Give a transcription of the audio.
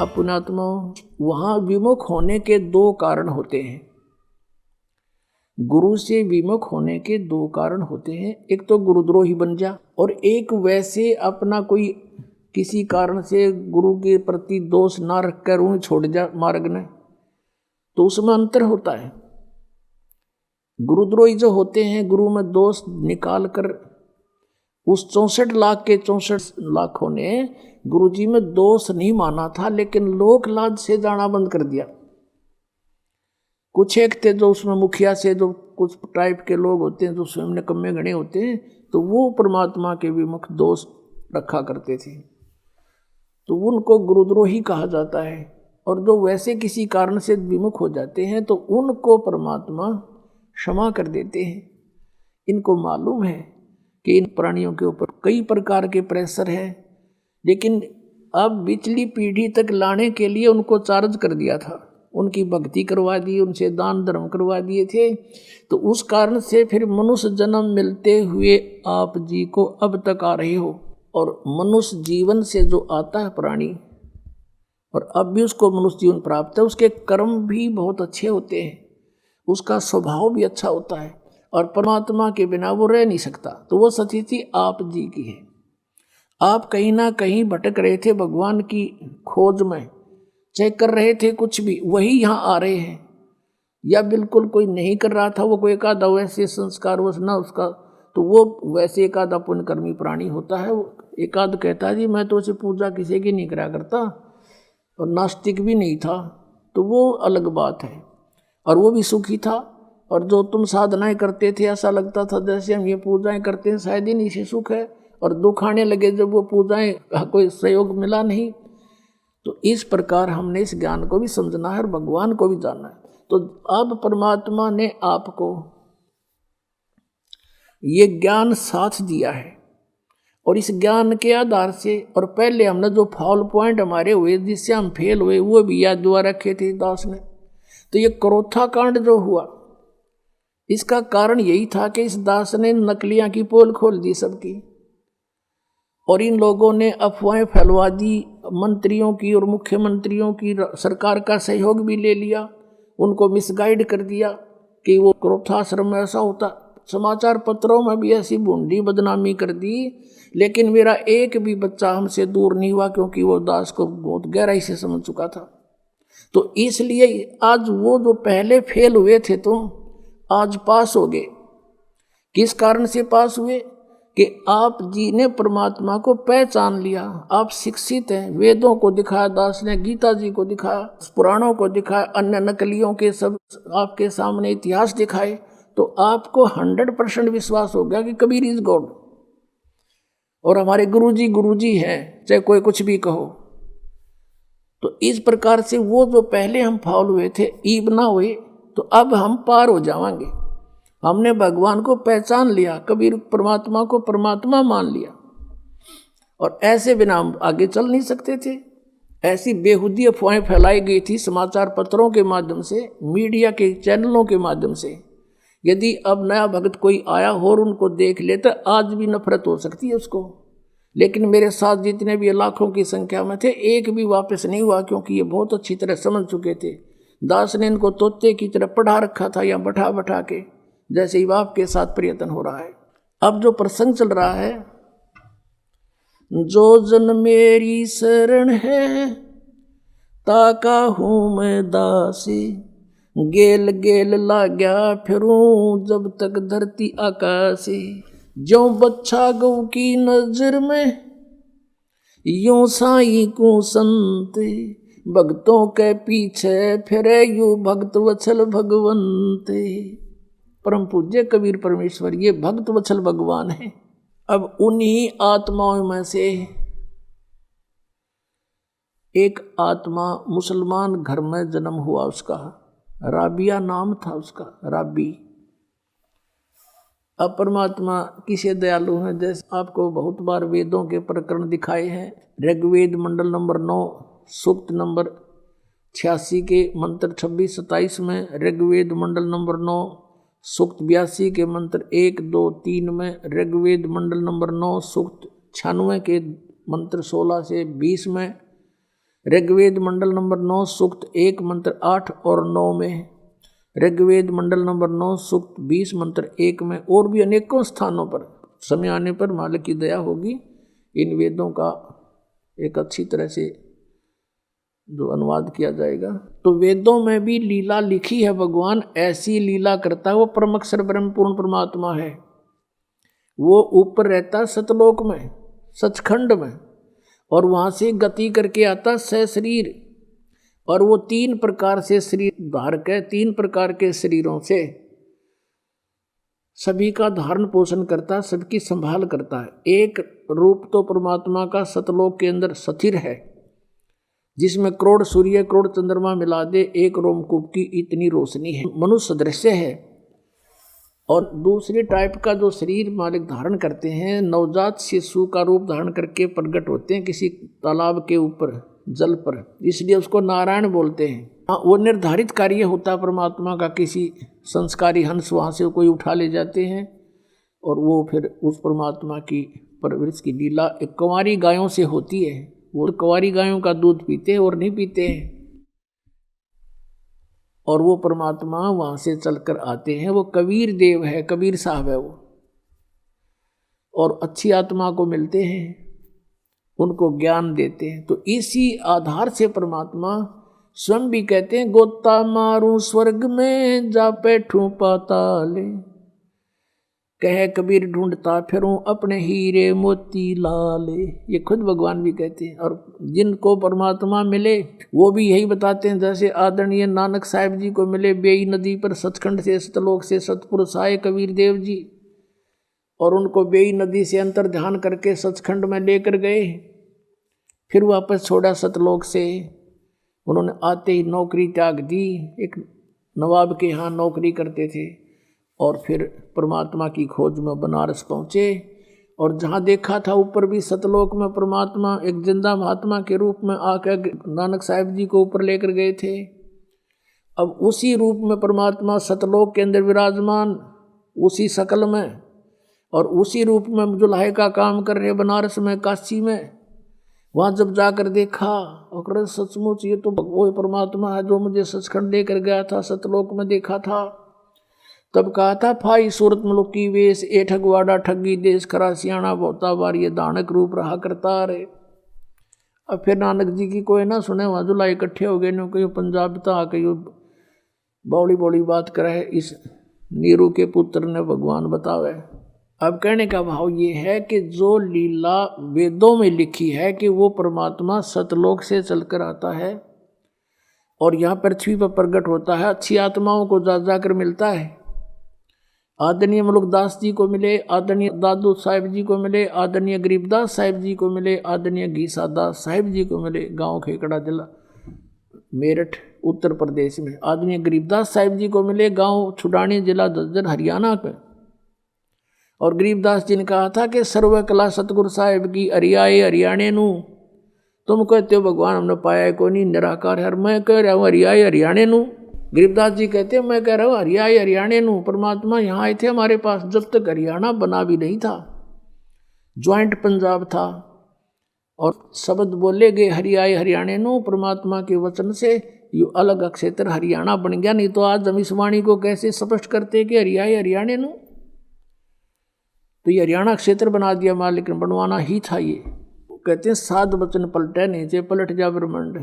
पुण्यात्मा, वहां विमुख होने के दो कारण होते हैं। गुरु से विमुख होने के दो कारण होते हैं। एक तो गुरुद्रोही बन जा, और एक वैसे अपना कोई किसी कारण से गुरु के प्रति दोष ना रखकर उन्हें छोड़ जा मार्ग ने, तो उसमें अंतर होता है। गुरुद्रोही जो होते हैं, गुरु में दोष निकाल कर, उस 64 लाख के 64 लाखों ने गुरुजी में दोष नहीं माना था, लेकिन लोक लाज से जाना बंद कर दिया। कुछ एक थे जो उसमें मुखिया से, जो कुछ टाइप के लोग होते हैं जो स्वयं निकम्मे गणे होते हैं, तो वो परमात्मा के विमुख दोष रखा करते थे, तो उनको गुरुद्रोही कहा जाता है। और जो वैसे किसी कारण से विमुख हो जाते हैं तो उनको परमात्मा क्षमा कर देते हैं। इनको मालूम है कि इन प्राणियों के ऊपर कई प्रकार के प्रेशर है, लेकिन अब पिछली पीढ़ी तक लाने के लिए उनको चार्ज कर दिया था, उनकी भक्ति करवा दी, उनसे दान धर्म करवा दिए थे। तो उस कारण से फिर मनुष्य जन्म मिलते हुए आप जी को अब तक आ रहे हो। और मनुष्य जीवन से जो आता है प्राणी, और अब भी उसको मनुष्य जीवन प्राप्त है, उसके कर्म भी बहुत अच्छे होते हैं, उसका स्वभाव भी अच्छा होता है, और परमात्मा के बिना वो रह नहीं सकता। तो वो स्थिति आप जी की है। आप कहीं ना कहीं भटक रहे थे भगवान की खोज में, चाहे कर रहे थे कुछ भी, वही यहाँ आ रहे हैं। या बिल्कुल कोई नहीं कर रहा था, वो कोई एक आधा वैसे संस्कार वश ना उसका, तो वो वैसे एक आधा पुण्यकर्मी प्राणी होता है। वो एक आध कहता है जी मैं तो उसे पूजा किसी की नहीं करा करता, और नास्तिक भी नहीं था, तो वो अलग बात है, और वो भी सुखी था। और जो तुम साधनाएं करते थे, ऐसा लगता था जैसे हम ये पूजाएं करते हैं शायद ही नहीं से सुख है, और दुख आने लगे जब वो पूजाएं कोई सहयोग मिला नहीं। तो इस प्रकार हमने इस ज्ञान को भी समझना है और भगवान को भी जानना है। तो अब परमात्मा ने आपको ये ज्ञान साथ दिया है, और इस ज्ञान के आधार से, और पहले हमने जो फॉल पॉइंट हमारे हुए जिससे हम फेल हुए, वो भी याद दुआ रखे थे दास ने। तो ये क्रोथा कांड जो हुआ, इसका कारण यही था कि इस दास ने नकलियां की पोल खोल दी सबकी, और इन लोगों ने अफवाहें फैलवा दी, मंत्रियों की और मुख्यमंत्रियों की, सरकार का सहयोग भी ले लिया, उनको मिसगाइड कर दिया कि वो क्रोधाश्रम में ऐसा होता। समाचार पत्रों में भी ऐसी भूंडी बदनामी कर दी, लेकिन मेरा एक भी बच्चा हमसे दूर नहीं हुआ, क्योंकि वो दास को बहुत गहराई से समझ चुका था। तो इसलिए आज वो जो पहले फेल हुए थे तुम आज पास हो गए। किस कारण से पास हुए? कि आप जी ने परमात्मा को पहचान लिया, आप शिक्षित हैं। वेदों को दिखाया दास ने, गीता जी को दिखाया, पुराणों को दिखाया, अन्य नकलियों के सब आपके सामने इतिहास दिखाए, तो आपको 100% विश्वास हो गया कि कबीर इज गॉड, और हमारे गुरुजी हैं, चाहे कोई कुछ भी कहो। तो इस प्रकार से वो जो पहले हम फाउल हुए थे, ईब ना हुए, तो अब हम पार हो जाएंगे। हमने भगवान को पहचान लिया, कबीर परमात्मा को परमात्मा मान लिया, और ऐसे बिना हम आगे चल नहीं सकते थे। ऐसी बेहुदी अफवाहें फैलाई गई थी समाचार पत्रों के माध्यम से, मीडिया के चैनलों के माध्यम से। यदि अब नया भक्त कोई आया हो और उनको देख ले तो आज भी नफरत हो सकती है उसको, लेकिन मेरे साथ जितने भी लाखों की संख्या में थे, एक भी वापस नहीं हुआ, क्योंकि ये बहुत अच्छी तरह समझ चुके थे। दास ने इनको तोते की तरह पढ़ा रखा था, या बैठा बैठा के, जैसे ही बाप के साथ प्रयत्न हो रहा है। अब जो प्रसंग चल रहा है, जो जन मेरी शरण है ताका हूँ मैं दासी, गेल गेल लाग्या फिरूं जब तक धरती आकाशी, जो बच्चा गौ की नजर में यूं साई को संत, भक्तों के पीछे फिरे यू भक्त वत्सल भगवंत। परम पूज्य कबीर परमेश्वर ये भक्त वत्सल भगवान है। अब उन्हीं आत्माओं में से एक आत्मा मुसलमान घर में जन्म हुआ, उसका राबिया नाम था उसका, राबी। अब परमात्मा किसे दयालु है, जैसे आपको बहुत बार वेदों के प्रकरण दिखाए हैं। ऋग्वेद मंडल नंबर 9 सूक्त नंबर 86 के मंत्र 26-27 में, ऋग्वेद मंडल नंबर 9 सूक्त 82 के मंत्र 1, 2, 3 में, ऋग्वेद मंडल नंबर 9 सूक्त 96 के मंत्र 16 से 20 में, ऋग्वेद मंडल नंबर 9 सूक्त 1 मंत्र 8 और 9 में, ऋग्वेद मंडल नंबर 9 सूक्त 20 मंत्र 1 में, और भी अनेकों स्थानों पर समय आने पर मालिक की दया होगी इन वेदों का एक अच्छी तरह से जो अनुवाद किया जाएगा। तो वेदों में भी लीला लिखी है, भगवान ऐसी लीला करता है। वो परम अक्षर ब्रह्म पूर्ण परमात्मा है, वो ऊपर रहता सतलोक में, सचखंड में, और वहाँ से गति करके आता सशरीर, और वो 3 प्रकार से शरीर धारक है, 3 प्रकार के शरीरों से सभी का धारण पोषण करता है, सबकी संभाल करता है। एक रूप तो परमात्मा का सतलोक के अंदर स्थिर है, जिसमें करोड़ सूर्य करोड़ चंद्रमा मिला दे एक रोमकूप की इतनी रोशनी है, मनुष्य दृश्य है। और दूसरी टाइप का जो शरीर मालिक धारण करते हैं, नवजात शिशु का रूप धारण करके प्रकट होते हैं किसी तालाब के ऊपर जल पर, इसलिए उसको नारायण बोलते हैं। हाँ, वो निर्धारित कार्य होता है परमात्मा का, किसी संस्कारी हंस वहाँ से कोई उठा ले जाते हैं और वो फिर उस परमात्मा की परवरिश की लीला एक कुंवारी गायों से होती है। वो कुंवारी गायों का दूध पीते हैं और नहीं पीते हैं, और वो परमात्मा वहाँ से चलकर आते हैं। वो कबीर देव है, कबीर साहब है वो, और अच्छी आत्मा को मिलते हैं, उनको ज्ञान देते हैं। तो इसी आधार से परमात्मा स्वयं भी कहते हैं, गोता मारूं स्वर्ग में जा बैठूं पाताले, कहे कबीर ढूंढता फिरूं अपने हीरे मोती लाले। ये खुद भगवान भी कहते हैं। और जिनको परमात्मा मिले वो भी यही बताते हैं, जैसे आदरणीय नानक साहिब जी को मिले बेई नदी पर सचखंड से सतलोक से सतपुरुष आए कबीर देव जी, और उनको बेई नदी से अंतर ध्यान करके सचखंड में लेकर गए, फिर वापस छोड़ा सतलोक से। उन्होंने आते ही नौकरी त्याग दी, एक नवाब के यहाँ नौकरी करते थे, और फिर परमात्मा की खोज में बनारस पहुँचे। और जहाँ देखा था ऊपर भी सतलोक में परमात्मा एक जिंदा महात्मा के रूप में आकर नानक साहिब जी को ऊपर लेकर गए थे। अब उसी रूप में परमात्मा सतलोक के अंदर विराजमान, उसी शकल में, और उसी रूप में जुल्हे का काम कर रहे बनारस में, काशी में। वहाँ जब जाकर देखा और सचमुच ये तो वो परमात्मा है जो मुझे सचखंड लेकर गया था, सतलोक में देखा था। तब कहा था, फाई सूरत मुलुकी वेश ए ठगवाड़ा ठगी देश, खरा सियाणा बहुता बार ये दानक रूप रहा करता रे। अब फिर नानक जी की कोई ना सुने, वहाँ जुला इकट्ठे हो गए, कहीं पंजाब तो आके बौड़ी बौड़ी बात करे, इस नीरू के पुत्र ने भगवान बतावे। अब कहने का भाव ये है कि जो लीला वेदों में लिखी है कि वो परमात्मा सतलोक से चलकर आता है और यहाँ पृथ्वी पर प्रकट होता है, अच्छी आत्माओं को जा जाकर मिलता है। आदरणीय मुलुकदास जी को मिले, आदरणीय दादू साहिब जी को मिले, आदरणीय गरीबदास साहिब जी को मिले, आदरणीय घीसा दास साहिब जी को मिले, गांव खेकड़ा जिला मेरठ उत्तर प्रदेश में। आदरणीय गरीबदास साहिब जी को मिले, गांव छुडानी जिला झज्जर हरियाणा में। और गरीबदास जी ने कहा था कि सर्व कला सतगुरु साहिब की हरियाए हरियाणे नू, तुम कहते हो भगवान हमने पाया है कोई नहीं, निराकार है, मैं कह रहा हूँ हरियाए हरियाणे नू। गरीबदास जी कहते हैं मैं कह रहा हूँ हरियाए हरियाणे नू। परमात्मा यहाँ आए थे हमारे पास जब तक हरियाणा बना भी नहीं था, ज्वाइंट पंजाब था, और शब्द बोले गए हरियाए हरियाणे नू। परमात्मा के वचन से ये अलग क्षेत्र हरियाणा बन गया, नहीं तो आज हम इस वाणी को कैसे स्पष्ट करते कि हरियाए हरियाणे नू। तो ये हरियाणा क्षेत्र बना दिया मालिक ने, बनवाना ही था ये। कहते हैं साध वचन पलटे नीचे पलट जा ब्रह्मांड।